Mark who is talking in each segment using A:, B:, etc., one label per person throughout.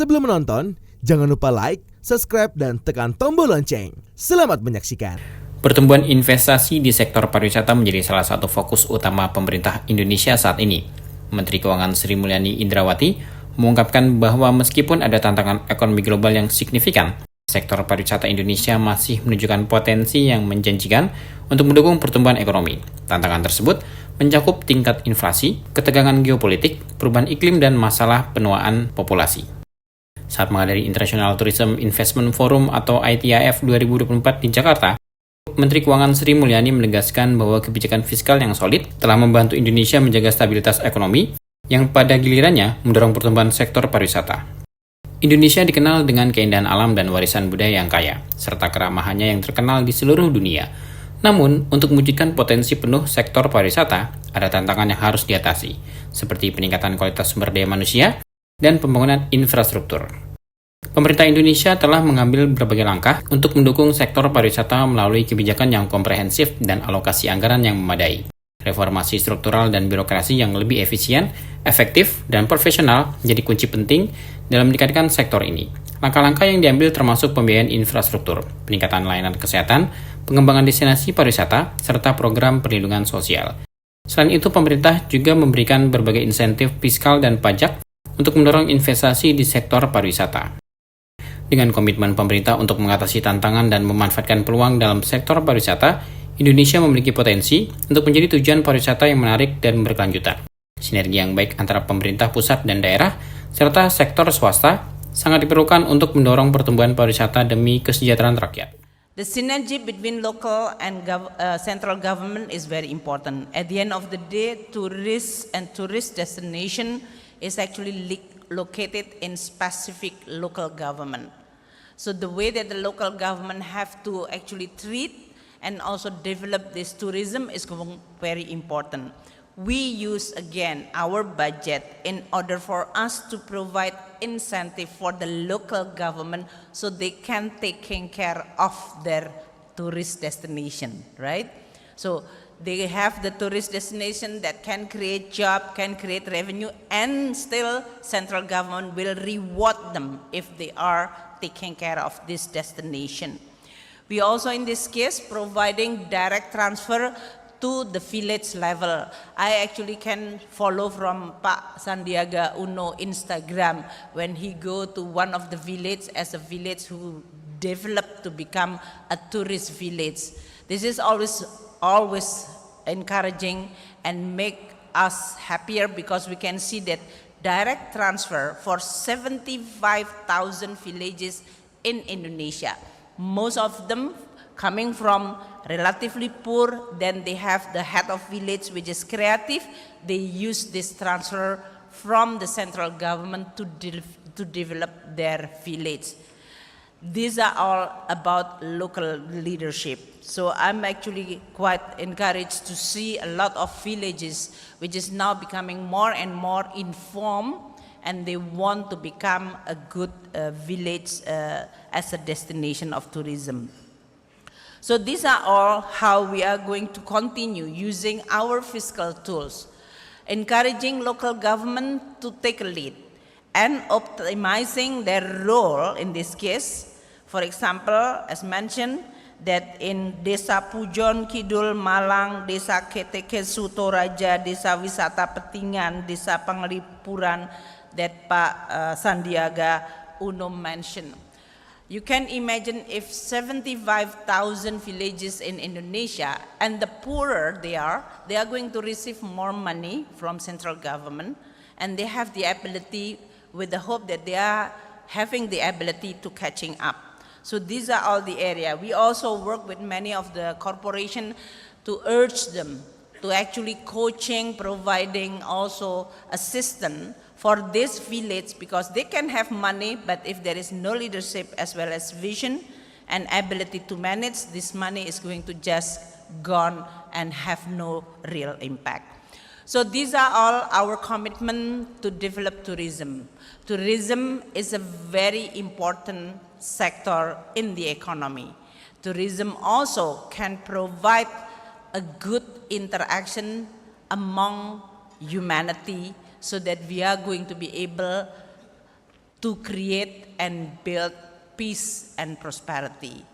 A: Sebelum menonton, jangan lupa like, subscribe, dan tekan tombol lonceng. Selamat menyaksikan.
B: Pertumbuhan investasi di sektor pariwisata menjadi salah satu fokus utama pemerintah Indonesia saat ini. Menteri Keuangan Sri Mulyani Indrawati mengungkapkan bahwa meskipun ada tantangan ekonomi global yang signifikan, sektor pariwisata Indonesia masih menunjukkan potensi yang menjanjikan untuk mendukung pertumbuhan ekonomi. Tantangan tersebut mencakup tingkat inflasi, ketegangan geopolitik, perubahan iklim, dan masalah penuaan populasi. Saat menghadiri International Tourism Investment Forum atau ITIF 2024 di Jakarta, Menteri Keuangan Sri Mulyani menegaskan bahwa kebijakan fiskal yang solid telah membantu Indonesia menjaga stabilitas ekonomi yang pada gilirannya mendorong pertumbuhan sektor pariwisata. Indonesia dikenal dengan keindahan alam dan warisan budaya yang kaya, serta keramahannya yang terkenal di seluruh dunia. Namun, untuk mewujudkan potensi penuh sektor pariwisata, ada tantangan yang harus diatasi, seperti peningkatan kualitas sumber daya manusia dan pembangunan infrastruktur. Pemerintah Indonesia telah mengambil berbagai langkah untuk mendukung sektor pariwisata melalui kebijakan yang komprehensif dan alokasi anggaran yang memadai. Reformasi struktural dan birokrasi yang lebih efisien, efektif, dan profesional menjadi kunci penting dalam meningkatkan sektor ini. Langkah-langkah yang diambil termasuk pembiayaan infrastruktur, peningkatan layanan kesehatan, pengembangan destinasi pariwisata, serta program perlindungan sosial. Selain itu, pemerintah juga memberikan berbagai insentif fiskal dan pajak untuk mendorong investasi di sektor pariwisata. Dengan komitmen pemerintah untuk mengatasi tantangan dan memanfaatkan peluang dalam sektor pariwisata, Indonesia memiliki potensi untuk menjadi tujuan pariwisata yang menarik dan berkelanjutan. Sinergi yang baik antara pemerintah pusat dan daerah, serta sektor swasta, sangat diperlukan untuk mendorong pertumbuhan pariwisata demi kesejahteraan rakyat.
C: The synergy between local and central government is very important. At the end of the day, tourist destination is actually located in specific local government. So the way that the local government have to actually treat and also develop this tourism is very important. We use again our budget in order for us to provide incentive for the local government so they can take care of their tourist destination, right? So they have the tourist destination that can create job, can create revenue, and still central government will reward them if they are taking care of this destination. We also in this case providing direct transfer to the village level. I actually can follow from Pak Sandiaga Uno Instagram when he go to one of the village as a village who developed to become a tourist village. This is always encouraging and make us happier because we can see that direct transfer for 75,000 villages in Indonesia. Most of them coming from relatively poor, then they have the head of village which is creative. They use this transfer from the central government to develop their village. These are all about local leadership. So I'm actually quite encouraged to see a lot of villages which is now becoming more and more informed and they want to become a good village as a destination of tourism. So these are all how we are going to continue using our fiscal tools, encouraging local government to take a lead and optimizing their role in this case. For example, as mentioned, that in Desa Pujon Kidul Malang, Desa Ketekesu Toraja, Desa Wisata Petingan, Desa Penglipuran, that Pak Sandiaga Uno mentioned. You can imagine if 75,000 villages in Indonesia and the poorer they are going to receive more money from central government and they have the ability with the hope that they are having the ability to catching up. So these are all the area. We also work with many of the corporation to urge them to actually coaching, providing also assistance for this village because they can have money, but if there is no leadership as well as vision and ability to manage, this money is going to just gone and have no real impact. So these are all our commitment to develop tourism. Tourism is a very important sector in the economy. Tourism also can provide a good interaction among humanity so that we are going to be able to create and build peace and prosperity.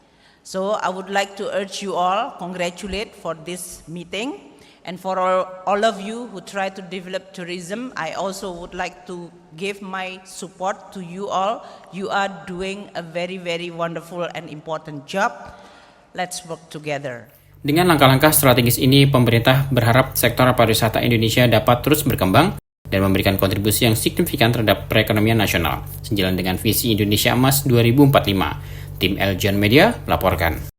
C: So I would like to urge you all, congratulate for this meeting. And for all of you who try to develop tourism, I also would like to give my support to you all. You are doing a very, very wonderful and important job. Let's work together.
B: Dengan langkah-langkah strategis ini, pemerintah berharap sektor pariwisata Indonesia dapat terus berkembang dan memberikan kontribusi yang signifikan terhadap perekonomian nasional, sejalan dengan visi Indonesia Emas 2045. Tim Eljon Media laporkan.